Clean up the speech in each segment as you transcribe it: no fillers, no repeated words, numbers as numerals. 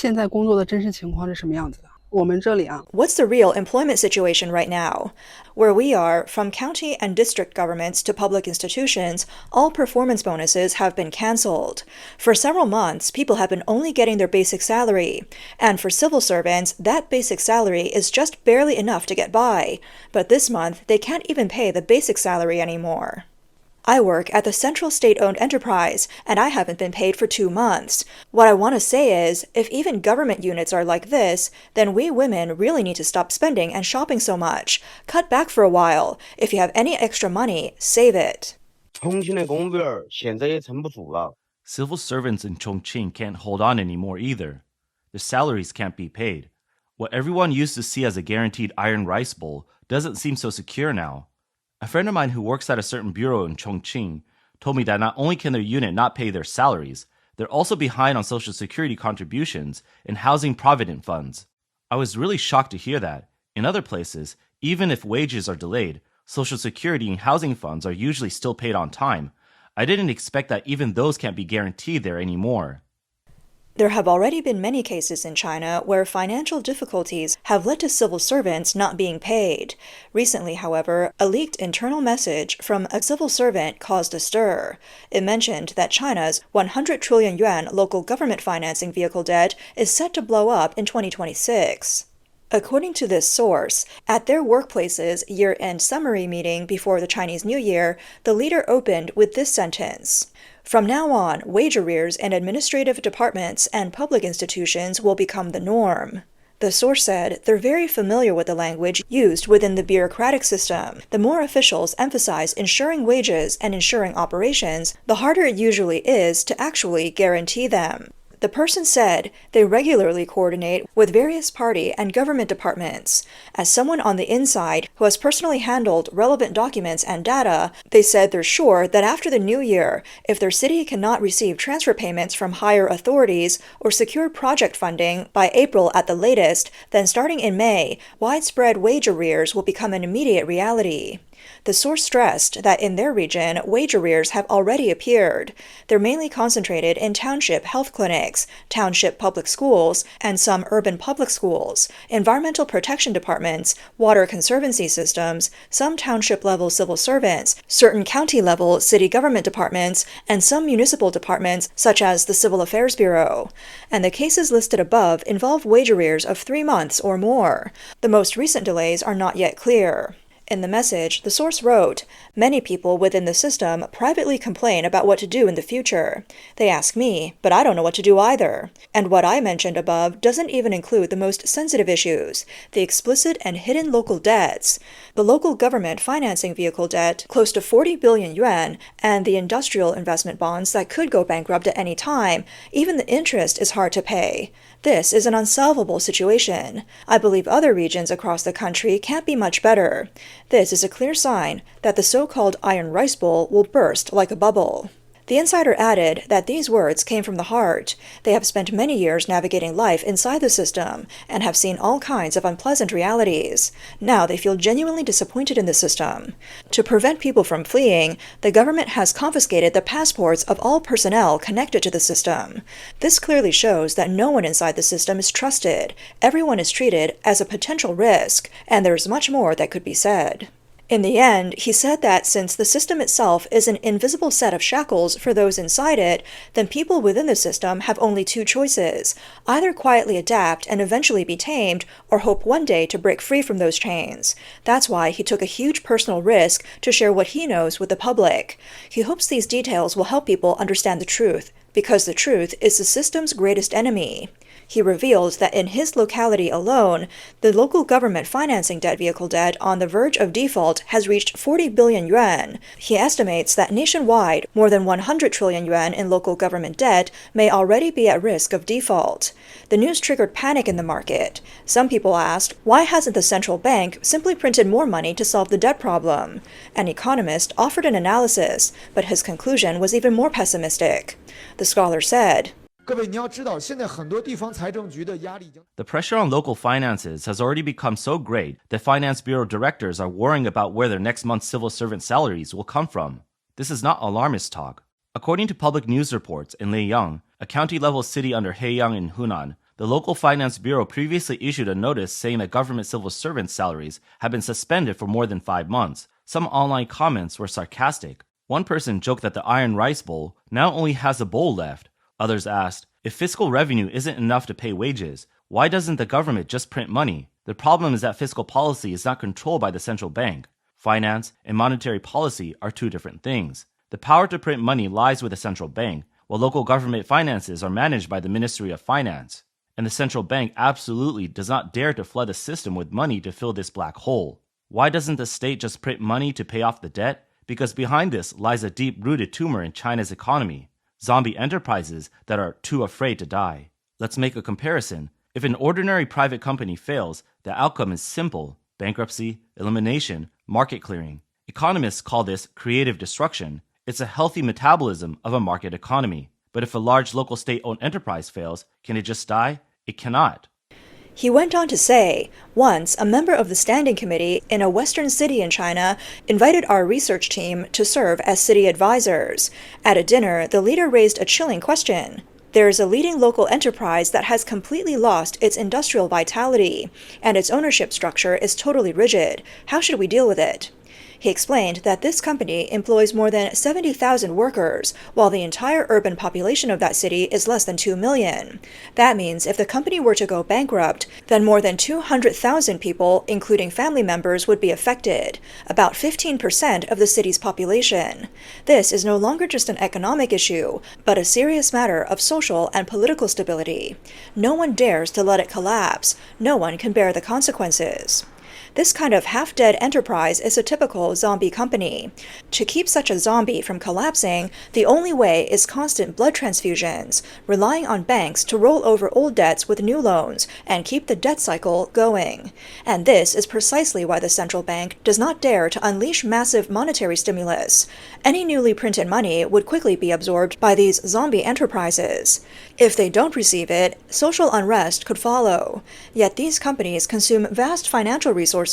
现在工作的真实情况是什么样子的？我们这里啊 What's the real employment situation right now? Where we are, from county and district governments to public institutions, all performance bonuses have been cancelled. For several months, people have been only getting their basic salary. And for civil servants, that basic salary is just barely enough to get by. But this month, they can't even pay the basic salary anymore. I work at the central state-owned enterprise, and I haven't been paid for 2 months. What I want to say is, if even government units are like this, then we women really need to stop spending and shopping so much. Cut back for a while. If you have any extra money, save it. Civil servants in Chongqing can't hold on anymore either. Their salaries can't be paid. What everyone used to see as a guaranteed iron rice bowl doesn't seem so secure now. A friend of mine who works at a certain bureau in Chongqing told me that not only can their unit not pay their salaries, they're also behind on Social Security contributions and housing provident funds. I was really shocked to hear that. In other places, even if wages are delayed, Social Security and housing funds are usually still paid on time. I didn't expect that even those can't be guaranteed there anymore. There have already been many cases in China where financial difficulties have led to civil servants not being paid. Recently, however, a leaked internal message from a civil servant caused a stir. It mentioned that China's 100 trillion yuan local government financing vehicle debt is set to blow up in 2026. According to this source, at their workplace's year-end summary meeting before the Chinese New Year, the leader opened with this sentence: "From now on, wage arrears in administrative departments and public institutions will become the norm." The source said they're very familiar with the language used within the bureaucratic system. The more officials emphasize ensuring wages and ensuring operations, the harder it usually is to actually guarantee them. The person said they regularly coordinate with various party and government departments. As someone on the inside who has personally handled relevant documents and data, they said they're sure that after the new year, if their city cannot receive transfer payments from higher authorities or secure project funding by April at the latest, then starting in May, widespread wage arrears will become an immediate reality. The source stressed that in their region, wage arrears have already appeared. They're mainly concentrated in township health clinics, township public schools, and some urban public schools, environmental protection departments, water conservancy systems, some township-level civil servants, certain county-level city government departments, and some municipal departments such as the Civil Affairs Bureau. And the cases listed above involve wage arrears of 3 months or more. The most recent delays are not yet clear. In the message, the source wrote, "Many people within the system privately complain about what to do in the future. They ask me, but I don't know what to do either. And what I mentioned above doesn't even include the most sensitive issues, the explicit and hidden local debts, the local government financing vehicle debt, close to 40 billion yuan, and the industrial investment bonds that could go bankrupt at any time. Even the interest is hard to pay. This is an unsolvable situation. I believe other regions across the country can't be much better. This is a clear sign that the so-called iron rice bowl will burst like a bubble." The insider added that these words came from the heart. They have spent many years navigating life inside the system and have seen all kinds of unpleasant realities. Now they feel genuinely disappointed in the system. To prevent people from fleeing, the government has confiscated the passports of all personnel connected to the system. This clearly shows that no one inside the system is trusted. Everyone is treated as a potential risk, and there is much more that could be said. In the end, he said that since the system itself is an invisible set of shackles for those inside it, then people within the system have only 2 choices: either quietly adapt and eventually be tamed, or hope one day to break free from those chains. That's why he took a huge personal risk to share what he knows with the public. He hopes these details will help people understand the truth, because the truth is the system's greatest enemy. He revealed that in his locality alone, the local government financing debt vehicle debt on the verge of default has reached 40 billion yuan. He estimates that nationwide, more than 100 trillion yuan in local government debt may already be at risk of default. The news triggered panic in the market. Some people asked, why hasn't the central bank simply printed more money to solve the debt problem? An economist offered an analysis, but his conclusion was even more pessimistic. The scholar said, "The pressure on local finances has already become so great that finance bureau directors are worrying about where their next month's civil servant salaries will come from. This is not alarmist talk. According to public news reports in Leiyang, a county-level city under Heiyang in Hunan, The local finance bureau previously issued a notice saying that government civil servants' salaries have been suspended for more than 5 months. Some online comments were sarcastic. One person joked that the iron rice bowl now only has a bowl left. Others asked, if fiscal revenue isn't enough to pay wages, why doesn't the government just print money? The problem is that fiscal policy is not controlled by the central bank. Finance and monetary policy are two different things. The power to print money lies with the central bank, while local government finances are managed by the Ministry of Finance. And the central bank absolutely does not dare to flood the system with money to fill this black hole. Why doesn't the state just print money to pay off the debt? Because behind this lies a deep-rooted tumor in China's economy. Zombie enterprises that are too afraid to die. Let's make a comparison. If an ordinary private company fails, the outcome is simple: bankruptcy, elimination, market clearing. Economists call this creative destruction. It's a healthy metabolism of a market economy. But if a large local state-owned enterprise fails, can it just die? It cannot. He went on to say, once a member of the standing committee in a western city in China invited our research team to serve as city advisors. At a dinner, the leader raised a chilling question. There's a leading local enterprise that has completely lost its industrial vitality, and its ownership structure is totally rigid. How should we deal with it? He explained that this company employs more than 70,000 workers, while the entire urban population of that city is less than 2 million. That means if the company were to go bankrupt, then more than 200,000 people, including family members, would be affected, about 15% of the city's population. This is no longer just an economic issue, but a serious matter of social and political stability. No one dares to let it collapse. No one can bear the consequences. This kind of half-dead enterprise is a typical zombie company. To keep such a zombie from collapsing, the only way is constant blood transfusions, relying on banks to roll over old debts with new loans and keep the debt cycle going. And this is precisely why the central bank does not dare to unleash massive monetary stimulus. Any newly printed money would quickly be absorbed by these zombie enterprises. If they don't receive it, social unrest could follow. Yet these companies consume vast financial resources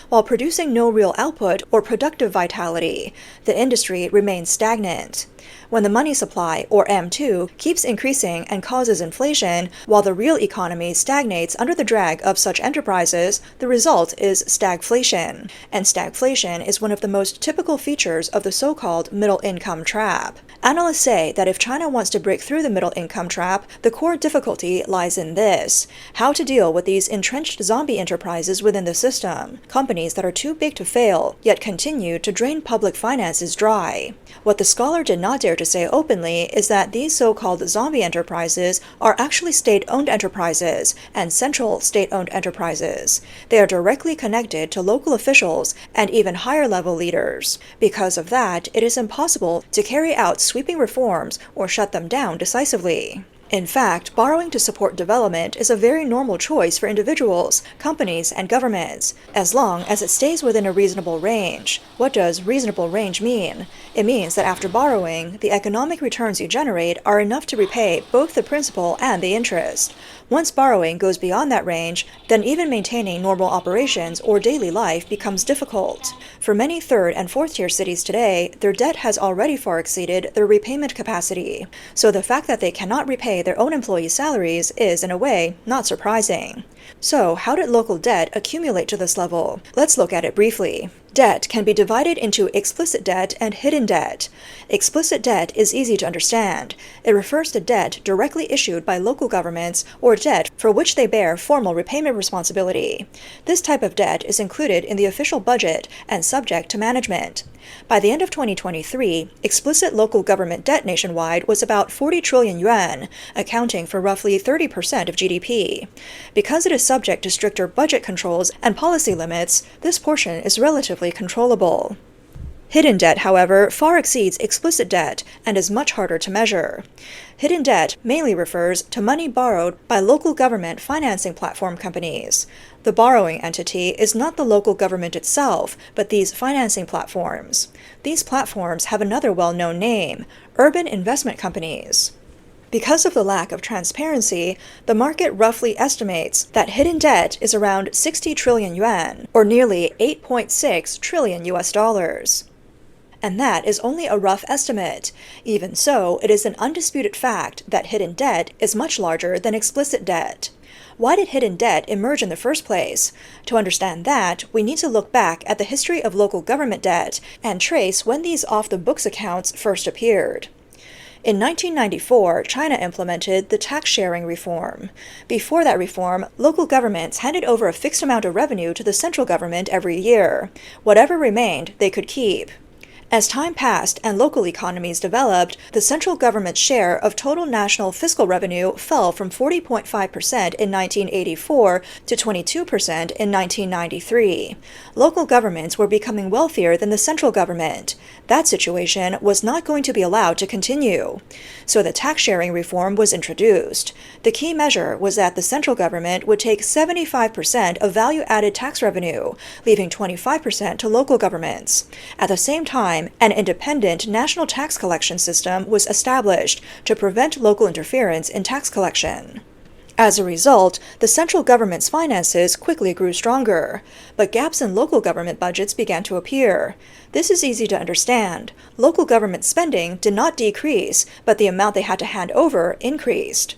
while producing no real output or productive vitality. The industry remains stagnant. When the money supply, or M2, keeps increasing and causes inflation, while the real economy stagnates under the drag of such enterprises, the result is stagflation. And stagflation is one of the most typical features of the so-called middle-income trap. Analysts say that if China wants to break through the middle-income trap, the core difficulty lies in this: how to deal with these entrenched zombie enterprises within the system, companies that are too big to fail, yet continue to drain public finances dry. What the scholar did not dare to say openly is that these so-called zombie enterprises are actually state-owned enterprises and central state-owned enterprises. They are directly connected to local officials and even higher-level leaders. Because of that, it is impossible to carry out sweeping reforms or shut them down decisively. In fact, borrowing to support development is a very normal choice for individuals, companies, and governments, as long as it stays within a reasonable range. What does reasonable range mean? It means that after borrowing, the economic returns you generate are enough to repay both the principal and the interest. Once borrowing goes beyond that range, then even maintaining normal operations or daily life becomes difficult. For many third- and fourth-tier cities today, their debt has already far exceeded their repayment capacity. So the fact that they cannot repay their own employees' salaries is, in a way, not surprising. So, how did local debt accumulate to this level? Let's look at it briefly. Debt can be divided into explicit debt and hidden debt. Explicit debt is easy to understand. It refers to debt directly issued by local governments or debt for which they bear formal repayment responsibility. This type of debt is included in the official budget and subject to management. By the end of 2023, explicit local government debt nationwide was about 40 trillion yuan, accounting for roughly 30% of GDP. Because it is subject to stricter budget controls and policy limits, this portion is relatively controllable. Hidden debt, however, far exceeds explicit debt and is much harder to measure. Hidden debt mainly refers to money borrowed by local government financing platform companies. The borrowing entity is not the local government itself, but these financing platforms. These platforms have another well-known name: urban investment companies. Because of the lack of transparency, the market roughly estimates that hidden debt is around 60 trillion yuan, or nearly 8.6 trillion US dollars. And that is only a rough estimate. Even so, it is an undisputed fact that hidden debt is much larger than explicit debt. Why did hidden debt emerge in the first place? To understand that, we need to look back at the history of local government debt and trace when these off-the-books accounts first appeared. In 1994, China implemented the tax-sharing reform. Before that reform, local governments handed over a fixed amount of revenue to the central government every year. Whatever remained, they could keep. As time passed and local economies developed, the central government's share of total national fiscal revenue fell from 40.5% in 1984 to 22% in 1993. Local governments were becoming wealthier than the central government. That situation was not going to be allowed to continue. So the tax-sharing reform was introduced. The key measure was that the central government would take 75% of value-added tax revenue, leaving 25% to local governments. At the same time, an independent national tax collection system was established to prevent local interference in tax collection. As a result, the central government's finances quickly grew stronger, but gaps in local government budgets began to appear. This is easy to understand. Local government spending did not decrease, but the amount they had to hand over increased.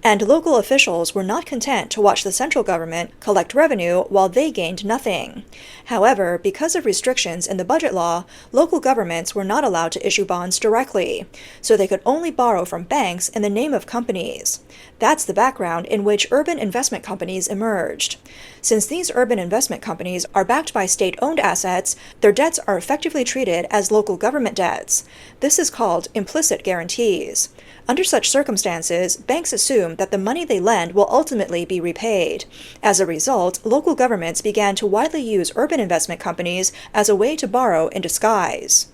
And local officials were not content to watch the central government collect revenue while they gained nothing. However, because of restrictions in the budget law, local governments were not allowed to issue bonds directly, so they could only borrow from banks in the name of companies. That's the background in which urban investment companies emerged. Since these urban investment companies are backed by state-owned assets, their debts are effectively treated as local government debts. This is called implicit guarantees. Under such circumstances, banks assume that the money they lend will ultimately be repaid. As a result, local governments began to widely use urban investment companies as a way to borrow in disguise.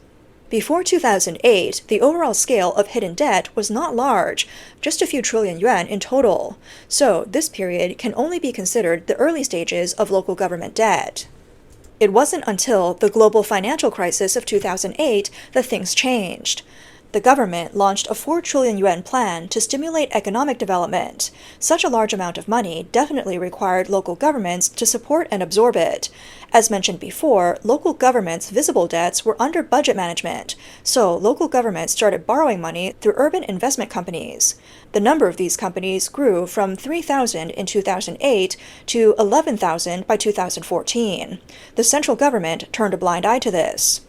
Before 2008, the overall scale of hidden debt was not large, just a few trillion yuan in total. So this period can only be considered the early stages of local government debt. It wasn't until the global financial crisis of 2008 that things changed. The government launched a 4 trillion yuan plan to stimulate economic development. Such a large amount of money definitely required local governments to support and absorb it. As mentioned before, local governments' visible debts were under budget management, so local governments started borrowing money through urban investment companies. The number of these companies grew from 3,000 in 2008 to 11,000 by 2014. The central government turned a blind eye to this.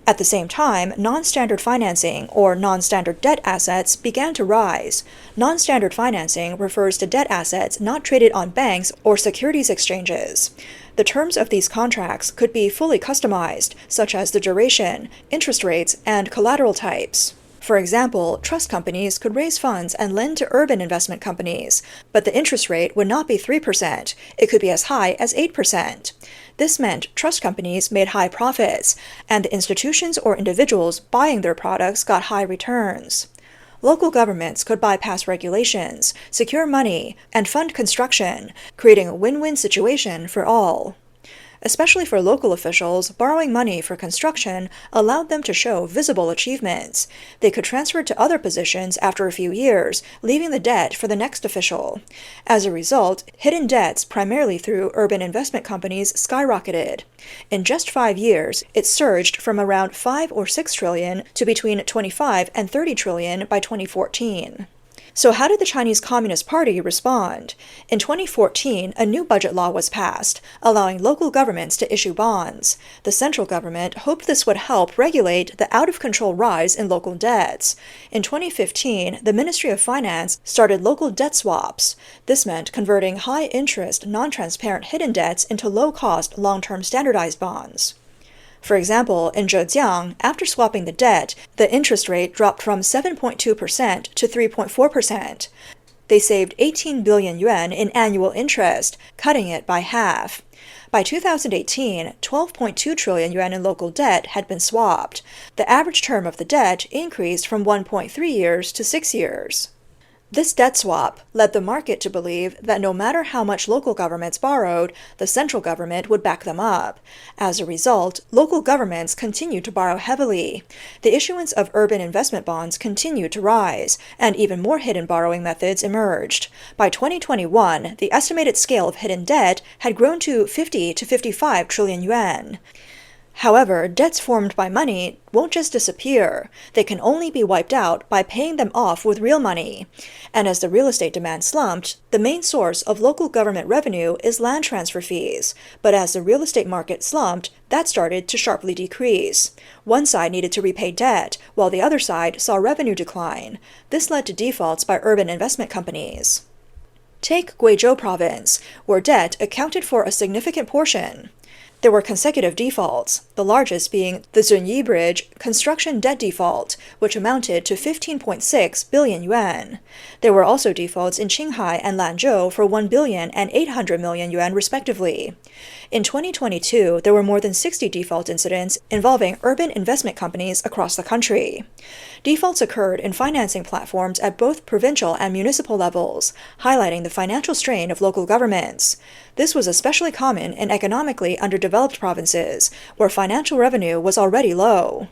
At the same time, non-standard financing, or non-standard debt assets, began to rise. Non-standard financing refers to debt assets not traded on banks or securities exchanges. The terms of these contracts could be fully customized, such as the duration, interest rates, and collateral types. For example, trust companies could raise funds and lend to urban investment companies, but the interest rate would not be 3%. It could be as high as 8%. This meant trust companies made high profits, and the institutions or individuals buying their products got high returns. Local governments could bypass regulations, secure money, and fund construction, creating a win-win situation for all. Especially for local officials, borrowing money for construction allowed them to show visible achievements. They could transfer to other positions after a few years, leaving the debt for the next official. As a result, hidden debts, primarily through urban investment companies, skyrocketed. In just 5 years, it surged from around 5 or 6 trillion to between 25 and 30 trillion by 2014. So how did the Chinese Communist Party respond? In 2014, a new budget law was passed, allowing local governments to issue bonds. The central government hoped this would help regulate the out-of-control rise in local debts. In 2015, the Ministry of Finance started local debt swaps. This meant converting high-interest, non-transparent hidden debts into low-cost, long-term standardized bonds. For example, in Zhejiang, after swapping the debt, the interest rate dropped from 7.2% to 3.4%. They saved 18 billion yuan in annual interest, cutting it by half. By 2018, 12.2 trillion yuan in local debt had been swapped. The average term of the debt increased from 1.3 years to 6 years. This debt swap led the market to believe that no matter how much local governments borrowed, the central government would back them up. As a result, local governments continued to borrow heavily. The issuance of urban investment bonds continued to rise, and even more hidden borrowing methods emerged. By 2021, the estimated scale of hidden debt had grown to 50 to 55 trillion yuan. However, debts formed by money won't just disappear. They can only be wiped out by paying them off with real money. And as the real estate demand slumped, the main source of local government revenue is land transfer fees. But as the real estate market slumped, that started to sharply decrease. One side needed to repay debt, while the other side saw revenue decline. This led to defaults by urban investment companies. Take Guizhou province, where debt accounted for a significant portion. There were consecutive defaults, the largest being the Zunyi Bridge construction debt default, which amounted to 15.6 billion yuan. There were also defaults in Qinghai and Lanzhou for 1 billion and 800 million yuan respectively. In 2022, there were more than 60 default incidents involving urban investment companies across the country. Defaults occurred in financing platforms at both provincial and municipal levels, highlighting the financial strain of local governments. This was especially common in economically underdeveloped provinces, where financial revenue was already low.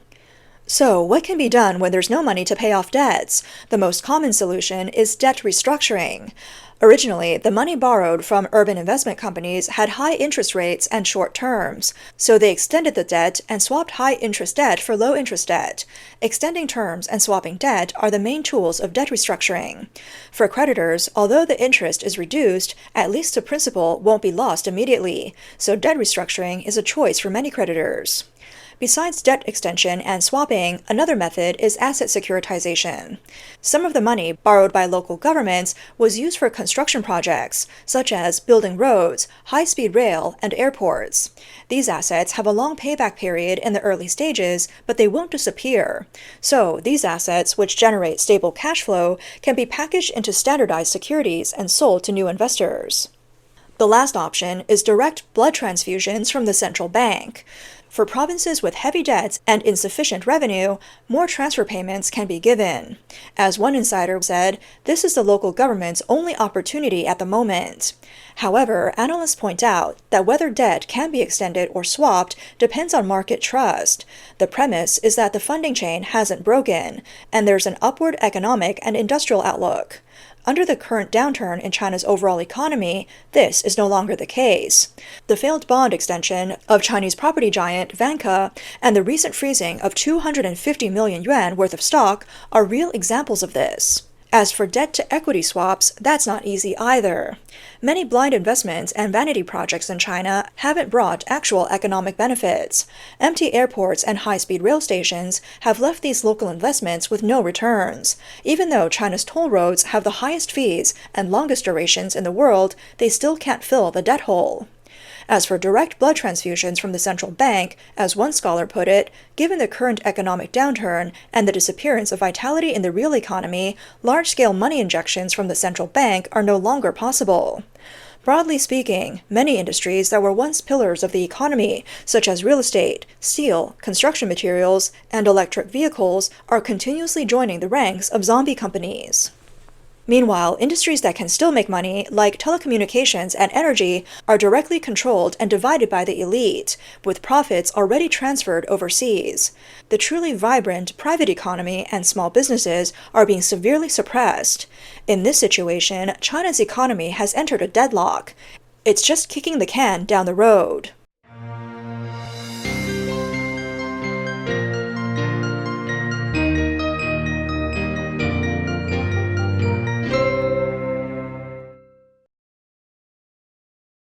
So, what can be done when there's no money to pay off debts? The most common solution is debt restructuring. Originally, the money borrowed from urban investment companies had high interest rates and short terms, so they extended the debt and swapped high-interest debt for low-interest debt. Extending terms and swapping debt are the main tools of debt restructuring. For creditors, although the interest is reduced, at least the principal won't be lost immediately, so debt restructuring is a choice for many creditors. Besides debt extension and swapping, another method is asset securitization. Some of the money borrowed by local governments was used for construction projects, such as building roads, high-speed rail, and airports. These assets have a long payback period in the early stages, but they won't disappear. So, these assets, which generate stable cash flow, can be packaged into standardized securities and sold to new investors. The last option is direct blood transfusions from the central bank. For provinces with heavy debts and insufficient revenue, more transfer payments can be given. As one insider said, this is the local government's only opportunity at the moment. However, analysts point out that whether debt can be extended or swapped depends on market trust. The premise is that the funding chain hasn't broken, and there's an upward economic and industrial outlook. Under the current downturn in China's overall economy, this is no longer the case. The failed bond extension of Chinese property giant Vanke and the recent freezing of 250 million yuan worth of stock are real examples of this. As for debt-to-equity swaps, that's not easy either. Many blind investments and vanity projects in China haven't brought actual economic benefits. Empty airports and high-speed rail stations have left these local investments with no returns. Even though China's toll roads have the highest fees and longest durations in the world, they still can't fill the debt hole. As for direct blood transfusions from the central bank, as one scholar put it, given the current economic downturn and the disappearance of vitality in the real economy, large-scale money injections from the central bank are no longer possible. Broadly speaking, many industries that were once pillars of the economy, such as real estate, steel, construction materials, and electric vehicles, are continuously joining the ranks of zombie companies. Meanwhile, industries that can still make money, like telecommunications and energy, are directly controlled and divided by the elite, with profits already transferred overseas. The truly vibrant private economy and small businesses are being severely suppressed. In this situation, China's economy has entered a deadlock. It's just kicking the can down the road.